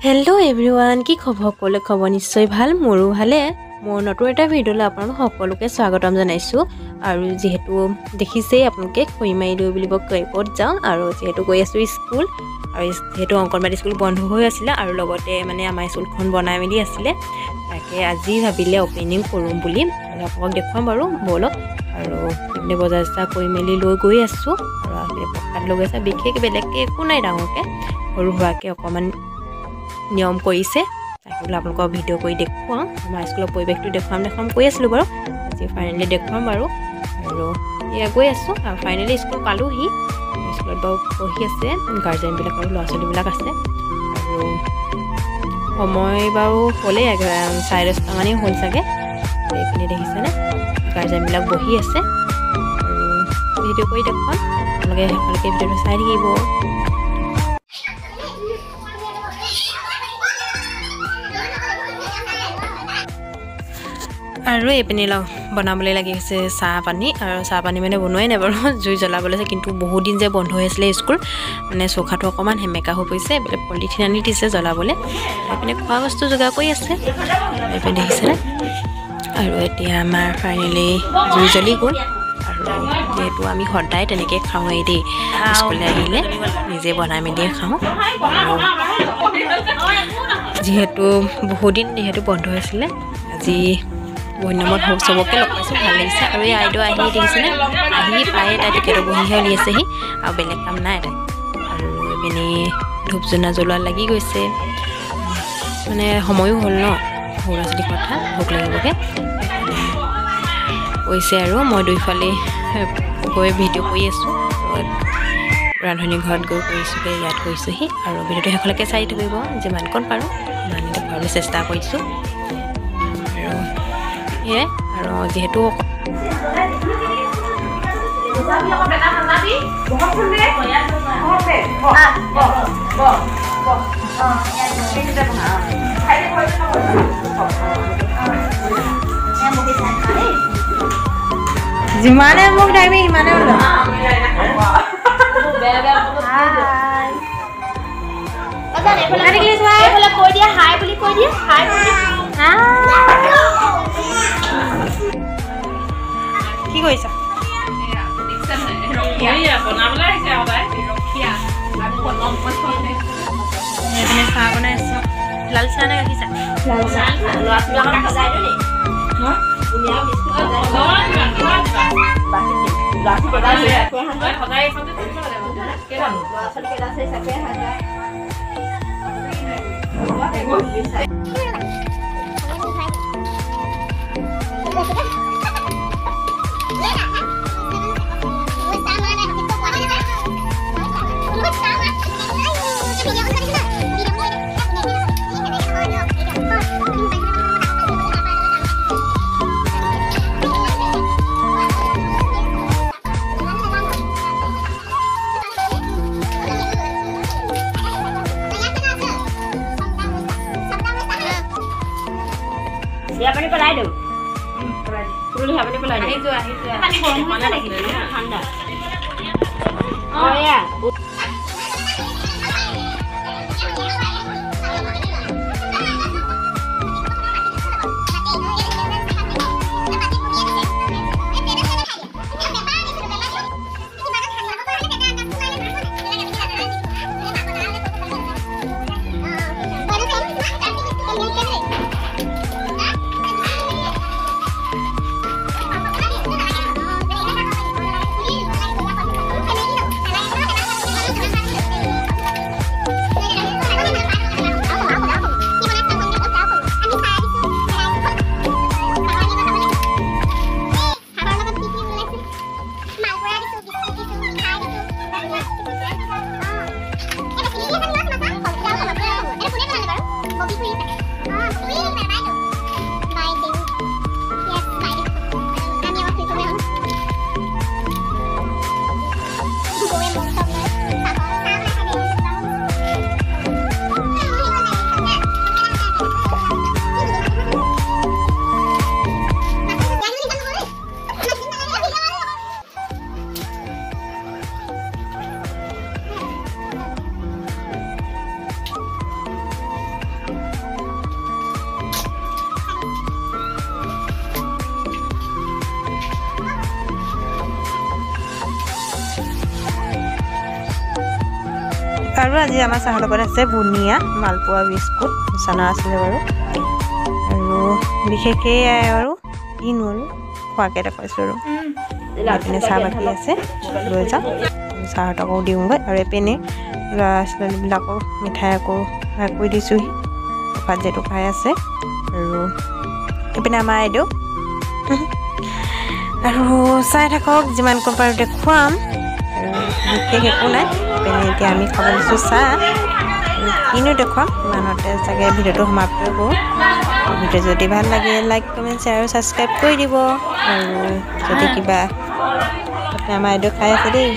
hello everyone की खबर सकले खबर निश्चय ভাল मोरो भाले मोर नतुन এটা ভিডিওলৈ আপোনালোক সকলোকে স্বাগতম জনাইছো আৰু যেহেতু দেখিছে আপোনালোকে খৈমাই লৈ বুলিব কইপত যাও আৰু যেহেতু গৈ আছো স্কুল আৰু যেহেতু অংকনবাড়ী স্কুল বন্ধ হৈ আছিল আৰু লগতে মানে আমাৰ স্কুলখন বনাই মেলি আছিল তাকে আজি ভাবিলে ওপেনিং কৰিম বুলি আপোনালোকক দেখুৱাম বাৰু বলক আৰু এনে বজাৰটা কৰি মেলি লৈ গৈ আছো আৰু আমি পকাত লগাইছা বিশেষ বেলেগকে একো নাই ডাঙৰকে সৰু হোৱাকে অকমান নিয়ম কৰিছে তাকে আপোনালোকক ভিডিও কৰি দেখুৱাম আমাৰ স্কুলৰ পৰিৱেশটো দেখুৱাম কৈ আছিলো বাৰু আজি ফাইনালি দেখুৱাম বাৰু আৰু ইয়া গৈ আছো আৰু ফাইনালি স্কুল পালোহি স্কুলত বাৰু পঢ়ি আছে গাৰ্জেন বিলাক আৰু ল'ৰা ছোৱালী বিলাক আছে আৰু সময় বাৰু হ'লে 10:30 মানেই হ'ল চাগে এইখিনি দেখিছেনে গাৰ্জেন বিলাক বহি আছে আৰু ভিডিও কৰি দেখুৱাম আপোনালোকে সকলোকে ভিডিওটো চাই থাকিব আৰু এপিনে বনাবলৈ লাগিছে চাহ পানী আৰু চাহ পানী মানে বনোৱাই নাই বাৰু জুই জ্বলাবলৈ আছে কিন্তু বহুত দিন যে বন্ধ হৈ আছিল স্কুল মানে চৌকাটো অকমান হেমেকা হৈ পৰিছে বেলেগ পলিথিন আনি দিছে জ্বলাবলৈ এপিনে খোৱা বস্তু যোগাৰ কৰি আছে এপিনে দেখিছেনে আৰু এতিয়া আমাৰ ফাইনেলি জুই জ্বলি গ'ল আৰু যেহেতু আমি সদায় তেনেকৈ খাওঁৱেই দেই স্কুললৈ আহিলে নিজে বনাই মেলিয়ে খাওঁ যিহেতু বহুত দিন যিহেতু বন্ধ হৈছিলে আজি বন্যমত চবকে লগ পাইছোঁ ভাল লাগিছে আৰু এই আইদেউ আহি দেখিছেনে আহি পায়ে তাই টিকেটৰ বহিহে উলিয়াইছেহি আৰু বেলেগ কাম নাই তাই আৰু এপিনে ধূপ জনা জ্বলোৱা লাগি গৈছে মানে সময়ো হ'ল ন সৰু ল'ৰা ছোৱালীৰ কথা ভোক লাগিবগৈ কৈছে আৰু মই দুইফালে গৈ ভিডিঅ' কৰি আছোঁ ৰান্ধনী ঘৰত গৈ কৰিছোঁগৈ ইয়াত কৰিছোঁহি আৰু ভিডিঅ'টো শেষলৈকে চাই থাকিব যিমানকণ পাৰোঁ ইমান দেখুৱাবলৈ চেষ্টা কৰিছোঁ আৰু যেহেতু যিমানে মোক টাইমে সিমানে কৈ দিয়া হাই বুলি কৈ দিয়া হাই কি কৰিছা চাহ বনাই আছো লাল চাহ নে গাখীৰ ya pani pelai do dulu ya pani pelai do mana lagi ठंडा oh ya আৰু আজি আমাৰ চাহৰ লগত আছে বুনিয়া মালপোৱা বিস্কুট চানা আছিলে বাৰু আৰু বিশেষকৈ আৰু কিনো আৰু খোৱাকৈ দেখাইছোঁ আৰু এইপিনে চাহ বাকী আছে লৈ যাওঁ চাহহঁতকো দিওঁগৈ আৰু এইপিনে ল'ৰা ছোৱালীবিলাকক মিঠাই আকৌ সহায় কৰি দিছোঁহি ভাত যিহেতু খাই আছে আৰু এইপিনে আমাৰ আইদেউ আৰু চাই থাকক যিমান কম পাৰোঁ দেখুৱাম আৰু বিশেষ একো নাই এইপিনে এতিয়া আমি খাব লৈছোঁ চাহ কিনো দেখুৱাম ইমানতে চাগে ভিডিঅ'টো সমাপ্ত কৰোঁ ভিডিঅ' যদি ভাল লাগে লাইক কমেণ্ট শ্বেয়াৰ আৰু ছাবস্ক্ৰাইব কৰি দিব আৰু যদি কিবা আমাৰ আইদেউ খাই আছে দেই